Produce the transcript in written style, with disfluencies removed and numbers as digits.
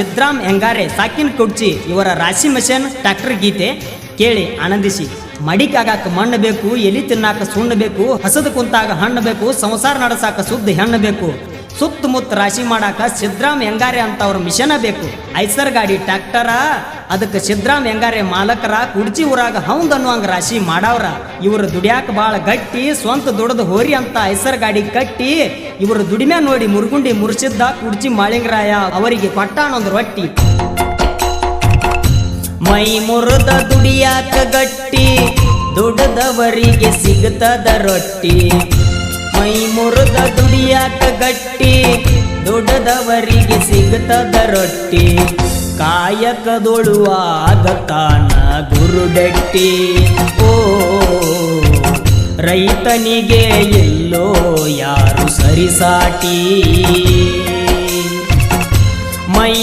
ಸಿದ್ರಾಮ್ ಹೆಂಗಾರೆ ಸಾಕಿನ ಕುಡ್ಚಿ ಇವರ ರಾಶಿ mission tractor ಗೀತೆ ಕೇಳಿ ಆನಂದಿಸಿ. ಮಡಿಕಾಗಾಕ ಮಣ್ಣು ಬೇಕು, ಎಲಿ ತಿನ್ನಾಕ ಸುಣ್ಣ ಬೇಕು, ಹಸದ ಕುಂತಾಗ ಹಣ್ಣು ಬೇಕು, ಸಂಸಾರ ನಡೆಸಾಕ ಶುದ್ಧ ಹೆಣ್ಣು ಬೇಕು, ಸುತ್ತಮುತ್ತ ರಾಶಿ ಮಾಡಾಕ ಸಿದ್ರಾಮ್ ಹೆಂಗಾರೆ ಅಂತ ಅವ್ರ ಮಿಷನ ಬೇಕು. ಐಸರ್ ಗಾಡಿ ಟ್ರ್ಯಾಕ್ಟರ ಅದಕ್ಕೆ ಸಿದ್ರಾಮ್ ಹೆಂಗಾರೆ ಮಾಲಕರ, ಕುಡ್ಚಿ ಊರಾಗ ಹೌದ್ ಅನ್ನುವಂಗ ರಾಶಿ ಮಾಡವ್ರ. ಇವರು ದುಡಿಯಾಕ ಬಾಳ ಗಟ್ಟಿ, ಸ್ವಂತ ದುಡದ ಹೋರಿ ಅಂತ ಐಸರ್ ಗಾಡಿ ಕಟ್ಟಿ ಇವರು ದುಡಿಮೆ ನೋಡಿ ಮುರುಗುಂಡಿ ಮುರ್ಸಿದ್ದ ಕುಡ್ಚಿ ಮಾಳಿಂಗರಾಯ ಅವರಿಗೆ ಕೊಟ್ಟಾನೊಂದು ರೊಟ್ಟಿ. ಮೈ ಮುರಿದ ದುಡಿಯಾಕ ಗಟ್ಟಿ, ದುಡದವರಿಗೆ ಸಿಗತದ ರೊಟ್ಟಿ. ಮೈ ಮುರಿದ ದುಡಿಯಾಕ ಗಟ್ಟಿ, ದುಡದವರಿಗೆ ಸಿಗತದ ರೊಟ್ಟಿ. ಕಾಯಕದೊಳು ಆಗತಾನ ಗುರುಡೆಟ್ಟಿ. ಓ ರೈತನಿಗೆ ಎಲ್ಲೋ ಯಾರು ಸರಿಸಾಟಿ. ಮೈ